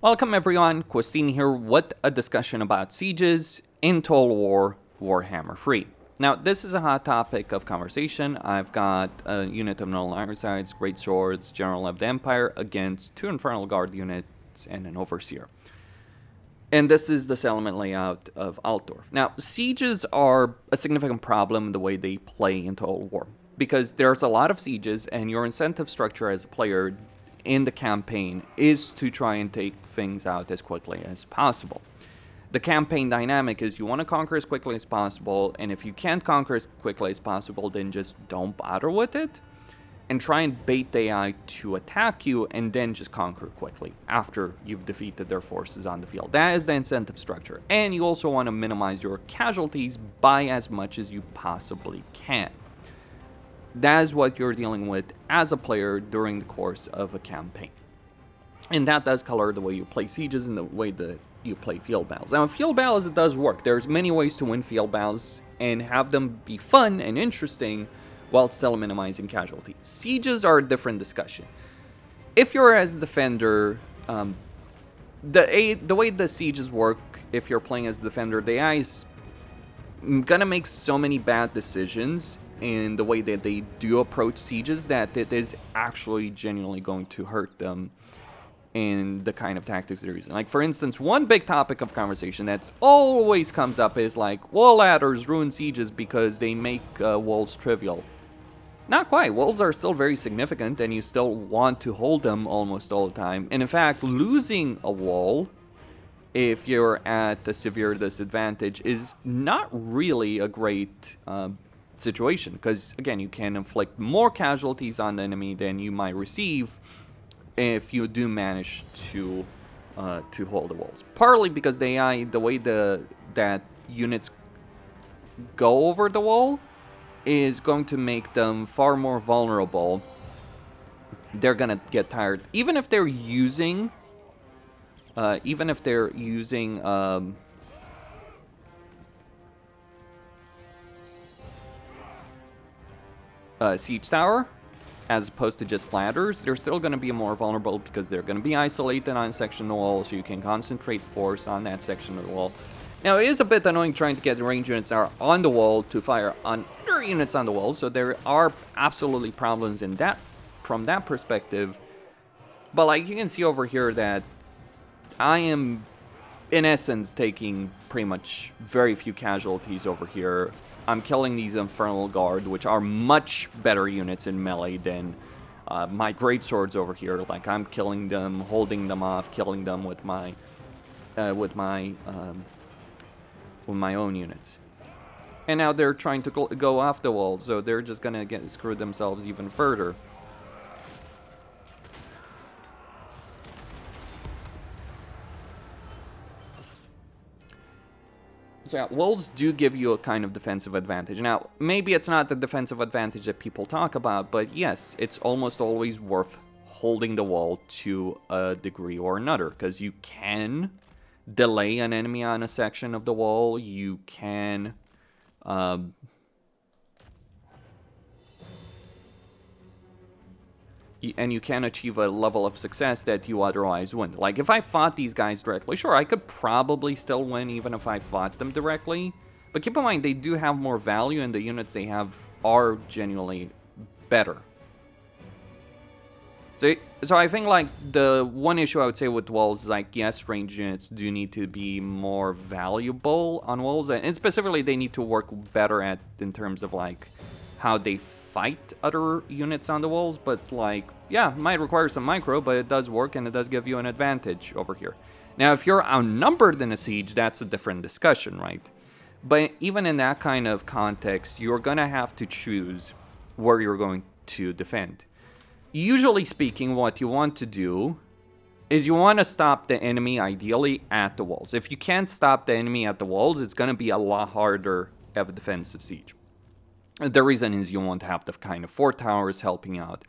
Welcome everyone, Christine here with a discussion about sieges in Total War Warhammer 3. Now, this is a hot topic of conversation. I've got a unit of Null Ironside, Great Swords, General of the Empire against 2 Infernal Guard units and an Overseer. And this is the settlement layout of Altdorf. Now, sieges are a significant problem in the way they play in Total War, because there's a lot of sieges and your incentive structure as a player in the campaign is to try and take things out as quickly as possible. The campaign dynamic is you want to conquer as quickly as possible, and if you can't conquer as quickly as possible, then just don't bother with it and try and bait the AI to attack you and then just conquer quickly after you've defeated their forces on the field. That is the incentive structure. And you also want to minimize your casualties by as much as you possibly can. That is what you're dealing with as a player during the course of a campaign. And that does color the way you play sieges and the way that you play field battles. Now, in field battles, it does work. There's many ways to win field battles and have them be fun and interesting while still minimizing casualties. Sieges are a different discussion. If you're as a defender, the way the sieges work, if you're playing as a defender, the AI is gonna make so many bad decisions in the way that they do approach sieges that it is actually genuinely going to hurt them in the kind of tactics they're using. Like, for instance, one big topic of conversation that always comes up is like, wall ladders ruin sieges because they make walls trivial. Not quite. Walls are still very significant and you still want to hold them almost all the time. And in fact, losing a wall, if you're at a severe disadvantage, is not really a great situation, because again, you can inflict more casualties on the enemy than you might receive if you do manage to hold the walls. Partly because the AI, the way that units go over the wall is going to make them far more vulnerable. They're gonna get tired, even if they're using siege tower as opposed to just ladders. They're still going to be more vulnerable because they're going to be isolated on a section of the wall, so you can concentrate force on that section of the wall. Now, it is a bit annoying trying to get the range units that are on the wall to fire on other units on the wall, so there are absolutely problems in that from that perspective. But like you can see over here that I am in essence taking pretty much very few casualties over here. I'm killing these Infernal Guard, which are much better units in melee than my Great Swords over here. Like, I'm killing them, holding them off, killing them with my own units. And now they're trying to go off the wall, so they're just gonna get screwed themselves even further. Yeah, walls do give you a kind of defensive advantage. Now, maybe it's not the defensive advantage that people talk about, but yes, it's almost always worth holding the wall to a degree or another, because you can delay an enemy on a section of the wall, you can and you can achieve a level of success that you otherwise wouldn't. Like, if I fought these guys directly, sure, I could probably still win even if I fought them directly. But keep in mind, they do have more value, and the units they have are genuinely better. So I think, like, the one issue I would say with walls is, like, yes, range units do need to be more valuable on walls. And specifically, they need to work better in terms of, like, how they fight other units on the walls, but like, yeah, it might require some micro, but it does work and it does give you an advantage over here. Now, if you're outnumbered in a siege, that's a different discussion, right? But even in that kind of context, you're gonna have to choose where you're going to defend. Usually speaking, what you want to do is you want to stop the enemy ideally at the walls. If you can't stop the enemy at the walls, it's gonna be a lot harder of a defensive siege. The reason is you won't have the kind of fort towers helping out.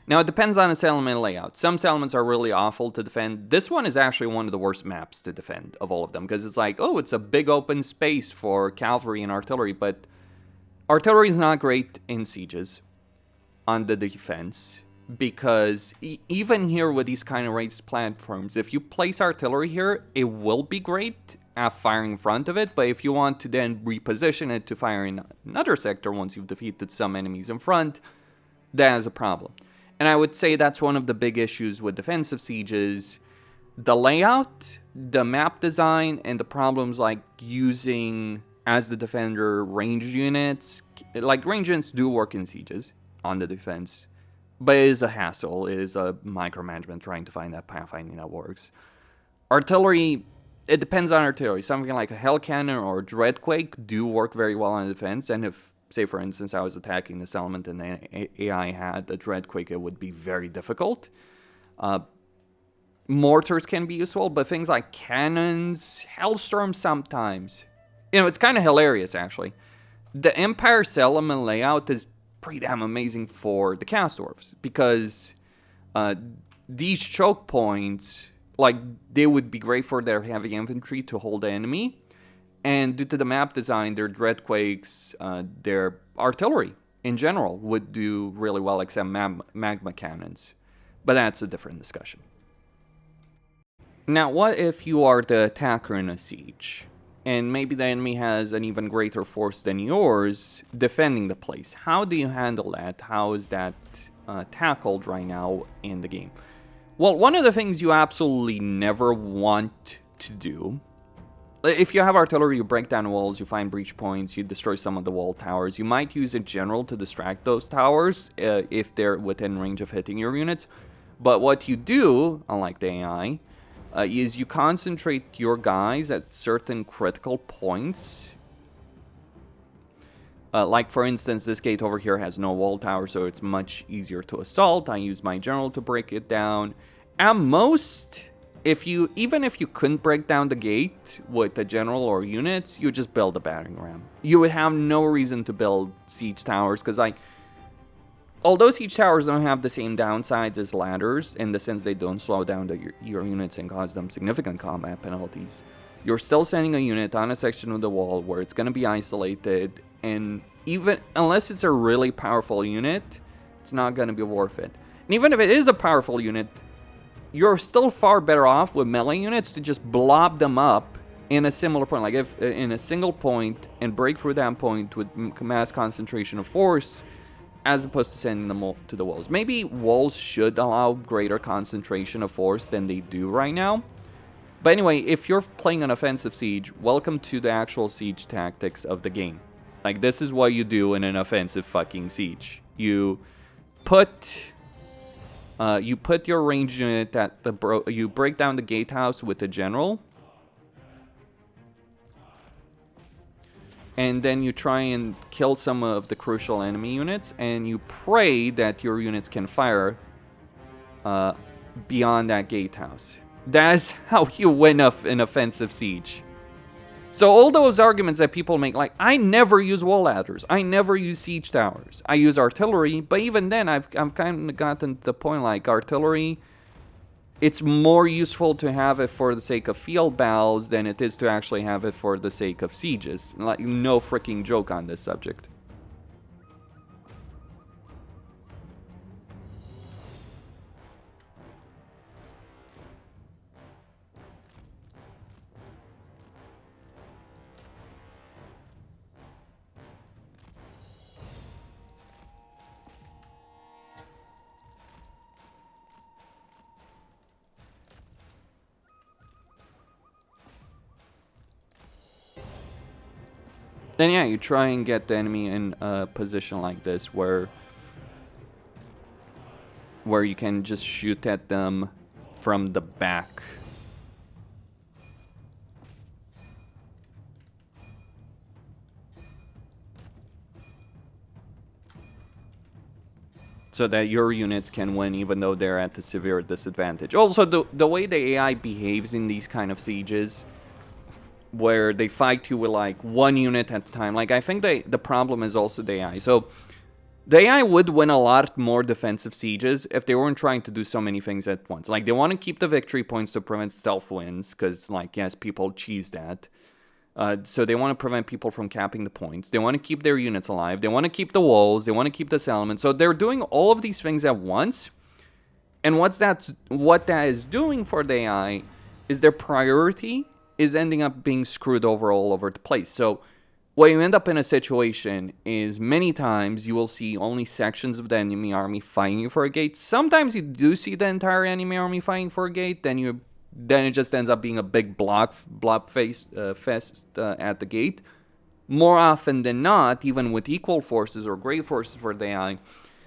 Now, it depends on the settlement layout. Some settlements are really awful to defend. This one is actually one of the worst maps to defend of all of them, because it's like, oh, it's a big open space for cavalry and artillery, but artillery is not great in sieges on the defense because even here with these kind of raised platforms, if you place artillery here, it will be great at firing in front of it, but if you want to then reposition it to fire in another sector once you've defeated some enemies in front, that is a problem. And I would say that's one of the big issues with defensive sieges: the layout, the map design, and the problems like using, as the defender, ranged units. Like, ranged units do work in sieges on the defense, but it is a hassle. It is a micromanagement trying to find that pathfinding that works. Artillery, it depends on artillery. Something like a Hell Cannon or Dreadquake do work very well on defense, and if, say for instance, I was attacking this element and the AI had a Dreadquake, it would be very difficult. Mortars can be useful, but things like cannons, Hellstorm sometimes. You know, it's kind of hilarious, actually. The Empire element layout is pretty damn amazing for the cast dwarves, because these choke points, like, they would be great for their heavy infantry to hold the enemy, and due to the map design, their Dreadquakes, their artillery in general would do really well, except magma cannons. But that's a different discussion. Now, what if you are the attacker in a siege, and maybe the enemy has an even greater force than yours defending the place? How do you handle that? How is that tackled right now in the game? Well, one of the things you absolutely never want to do, if you have artillery, you break down walls, you find breach points, you destroy some of the wall towers. You might use a general to distract those towers if they're within range of hitting your units. But what you do, unlike the AI, is you concentrate your guys at certain critical points. Like, for instance, this gate over here has no wall tower, so it's much easier to assault. I use my general to break it down. At most, even if you couldn't break down the gate with a general or units, you just build a battering ram. You would have no reason to build siege towers, because, like, although siege towers don't have the same downsides as ladders, in the sense they don't slow down your units and cause them significant combat penalties, you're still sending a unit on a section of the wall where it's going to be isolated, and even unless it's a really powerful unit, it's not going to be worth it. And even if it is a powerful unit, you're still far better off with melee units to just blob them up in a similar point, like if in a single point, and break through that point with mass concentration of force, as opposed to sending them to the walls. Maybe walls should allow greater concentration of force than they do right now. But anyway, if you're playing an offensive siege, welcome to the actual siege tactics of the game. Like, this is what you do in an offensive fucking siege. You put your ranged unit at you break down the gatehouse with the general, and then you try and kill some of the crucial enemy units, and you pray that your units can fire beyond that gatehouse. That's how you win an offensive siege. So all those arguments that people make, like, I never use wall ladders, I never use siege towers, I use artillery, but even then I've kind of gotten to the point, like, artillery, it's more useful to have it for the sake of field battles than it is to actually have it for the sake of sieges. Like, no freaking joke on this subject. Then yeah, you try and get the enemy in a position like this where you can just shoot at them from the back. So that your units can win even though they're at a severe disadvantage. Also, the way the AI behaves in these kind of sieges, where they fight you with like one unit at a time. Like, I think the problem is also the AI. So the AI would win a lot more defensive sieges if they weren't trying to do so many things at once. Like, they want to keep the victory points to prevent stealth wins, because, like, yes, people cheese that. So they want to prevent people from capping the points. They want to keep their units alive. They want to keep the walls. They want to keep this element. So they're doing all of these things at once. And what that is doing for the AI is their priority is ending up being screwed over all over the place. So what you end up in a situation is many times you will see only sections of the enemy army fighting you for a gate. Sometimes you do see the entire enemy army fighting for a gate. Then it just ends up being a big blob fest at the gate. More often than not, even with equal forces or great forces for the AI,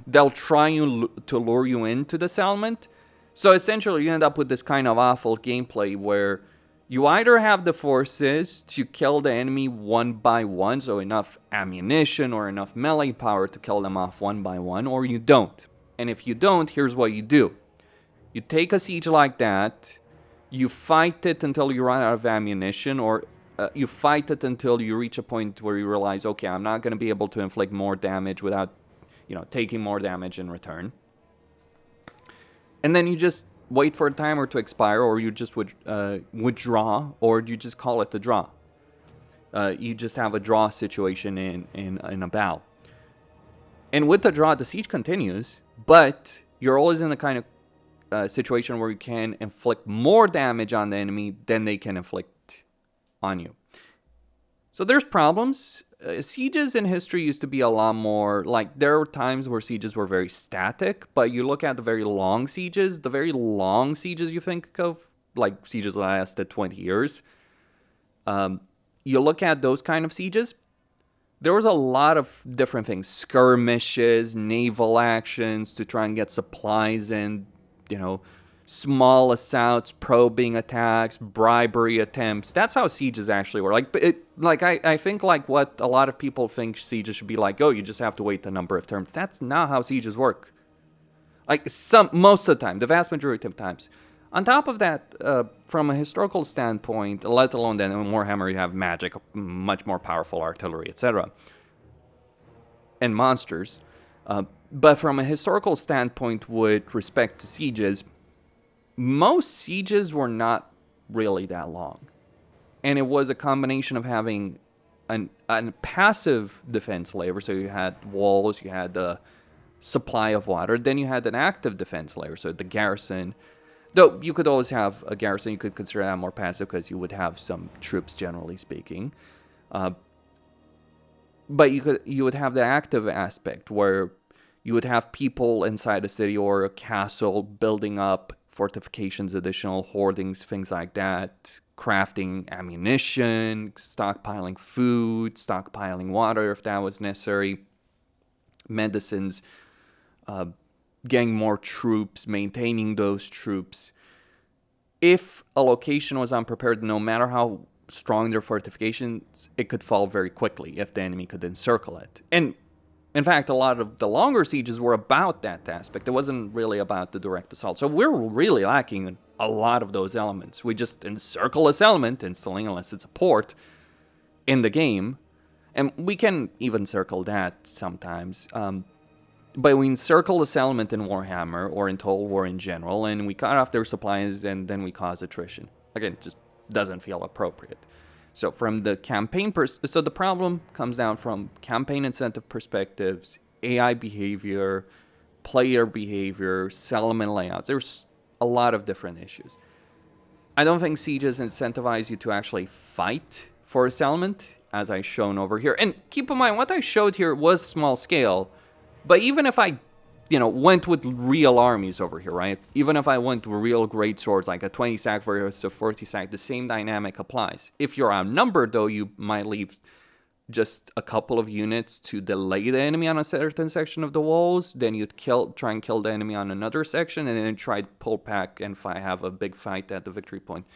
they'll try to lure you into the settlement. So essentially, you end up with this kind of awful gameplay where you either have the forces to kill the enemy one by one, so enough ammunition or enough melee power to kill them off one by one, or you don't. And if you don't, here's what you do. You take a siege like that, you fight it until you run out of ammunition, or you fight it until you reach a point where you realize, okay, I'm not going to be able to inflict more damage without, taking more damage in return. And then you just wait for a timer to expire, or you just withdraw, or you just call it the draw. You just have a draw situation in a battle. And with the draw, the siege continues, but you're always in the kind of situation where you can inflict more damage on the enemy than they can inflict on you. So there's problems. Sieges in history used to be a lot more, like, there were times where sieges were very static, but you look at the very long sieges you think of, like sieges that lasted 20 years, you look at those kind of sieges, there was a lot of different things, skirmishes, naval actions to try and get supplies in, small assaults, probing attacks, bribery attempts. That's how sieges actually were. I think what a lot of people think sieges should be like, oh, you just have to wait a number of turns. That's not how sieges work. Most of the time, the vast majority of times. On top of that, from a historical standpoint, let alone then in Warhammer you have magic, much more powerful artillery, etc. and monsters. But from a historical standpoint with respect to sieges, most sieges were not really that long. And it was a combination of having a passive defense layer. So you had walls, you had the supply of water. Then you had an active defense layer, so the garrison. Though you could always have a garrison, you could consider that more passive because you would have some troops, generally speaking. But you would have the active aspect where you would have people inside a city or a castle building up fortifications, additional hoardings, things like that, crafting ammunition, stockpiling food, stockpiling water if that was necessary, medicines, getting more troops, maintaining those troops. If a location was unprepared, no matter how strong their fortifications, it could fall very quickly if the enemy could encircle it. And in fact, a lot of the longer sieges were about that aspect. It wasn't really about the direct assault. So we're really lacking a lot of those elements. We just encircle this element instantly, unless it's a port, in the game. And we can even circle that sometimes. But we encircle this element in Warhammer, or in Total War in general, and we cut off their supplies, and then we cause attrition. Again, it just doesn't feel appropriate. So from the campaign so the problem comes down from campaign incentive perspectives, AI behavior, player behavior, settlement layouts. There's a lot of different issues. I don't think sieges incentivize you to actually fight for a settlement, as I've shown over here. And keep in mind, what I showed here was small scale, but even if I went with real armies over here, right? Even if I went with real great swords, like a 20 sack versus a 40 sack, the same dynamic applies. If you're outnumbered, though, you might leave just a couple of units to delay the enemy on a certain section of the walls. Then you'd try and kill the enemy on another section, and then try to pull back and have a big fight at the victory point.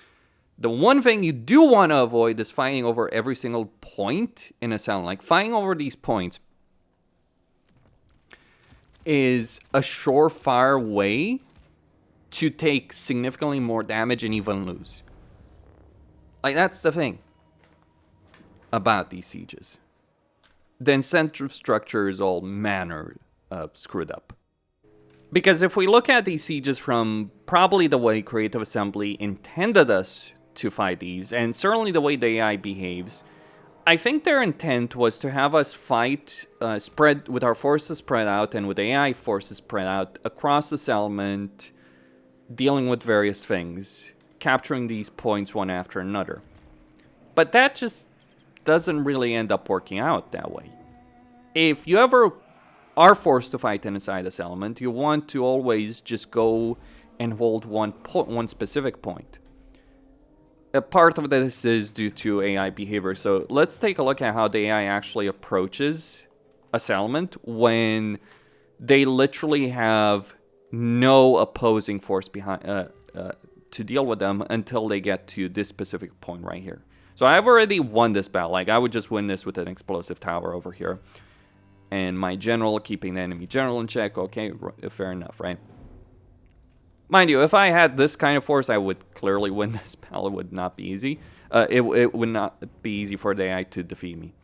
The one thing you do want to avoid is fighting over every single point in a sound. Like, fighting over these points is a surefire way to take significantly more damage and even lose. Like, that's the thing about these sieges. The incentive structure is all manner screwed up. Because if we look at these sieges from probably the way Creative Assembly intended us to fight these, and certainly the way the AI behaves, I think their intent was to have us fight spread with our forces spread out and with AI forces spread out across the settlement, dealing with various things, capturing these points one after another. But that just doesn't really end up working out that way. If you ever are forced to fight inside this element, you want to always just go and hold one specific point. A part of this is due to AI behavior. So let's take a look at how the AI actually approaches a settlement when they literally have no opposing force behind to deal with them until they get to this specific point right here. So I've already won this battle. Like, I would just win this with an explosive tower over here. And my general keeping the enemy general in check. Okay, fair enough, right? Mind you, if I had this kind of force, I would clearly win this battle. It would not be easy. It would not be easy for the AI to defeat me.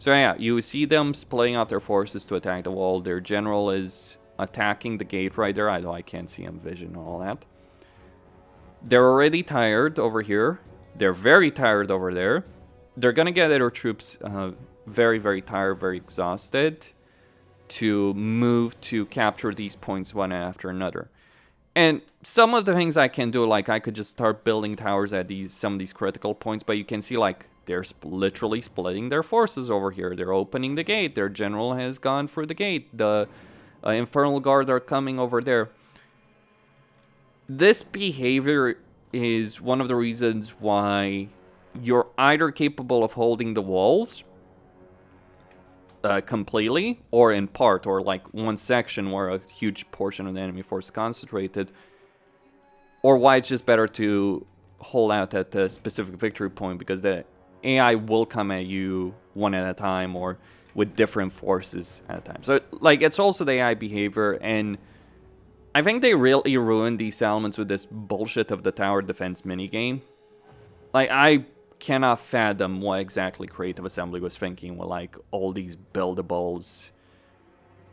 So yeah, you see them splitting out their forces to attack the wall. Their general is attacking the gate right there, although I can't see him vision and all that. They're already tired over here. They're very tired over there. They're gonna get their troops very, very tired, very exhausted to move to capture these points one after another. And some of the things I can do, like I could just start building towers at some of these critical points, but you can see like they're literally splitting their forces over here. They're opening the gate. Their general has gone through the gate. The Infernal Guard are coming over there. This behavior is one of the reasons why you're either capable of holding the walls completely, or in part, or like one section where a huge portion of the enemy force is concentrated, or why it's just better to hold out at the specific victory point, because the AI will come at you one at a time or with different forces at a time. So like, it's also the AI behavior, and I think they really ruined these elements with this bullshit of the tower defense minigame. Like, I cannot fathom what exactly Creative Assembly was thinking with like all these buildables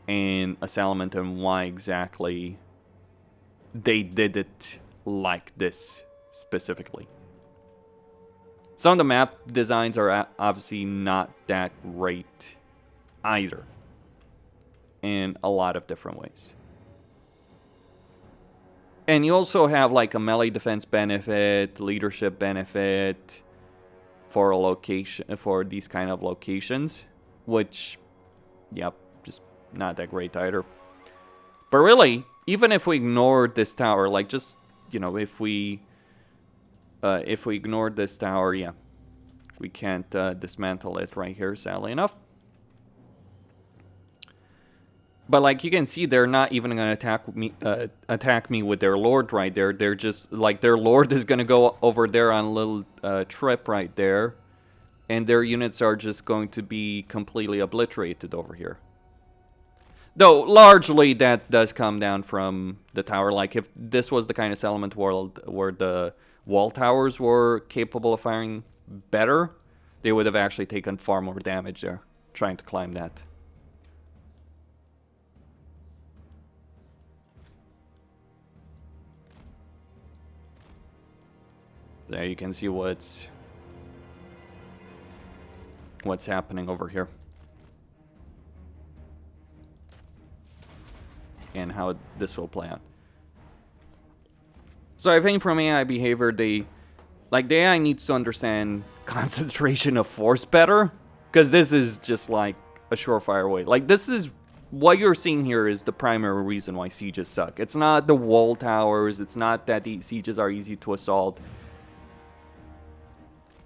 in a settlement, and why exactly they did it like this specifically. Some of the map designs are obviously not that great either, in a lot of different ways. And you also have like a melee defense benefit, leadership benefit for a location, for these kind of locations, which, yep, just not that great either. But really, even if we ignore this tower, like just, you know, if we ignore this tower, yeah, we can't dismantle it right here, sadly enough. But like you can see, they're not even gonna attack me with their lord right there. They're just like, their lord is gonna go over there on a little trip right there, and their units are just going to be completely obliterated over here. Though largely that does come down from the tower. Like, if this was the kind of settlement world where the wall towers were capable of firing better, they would have actually taken far more damage there trying to climb that. There you can see what's happening over here. And how this will play out. So I think from AI behavior, the AI needs to understand concentration of force better, because this is just like a surefire way. Like, this is what you're seeing here is the primary reason why sieges suck. It's not the wall towers, it's not that these sieges are easy to assault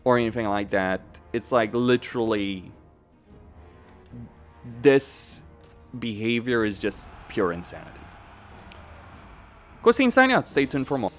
or anything like that. It's like literally this behavior is just pure insanity. Cosine signing out. Stay tuned for more.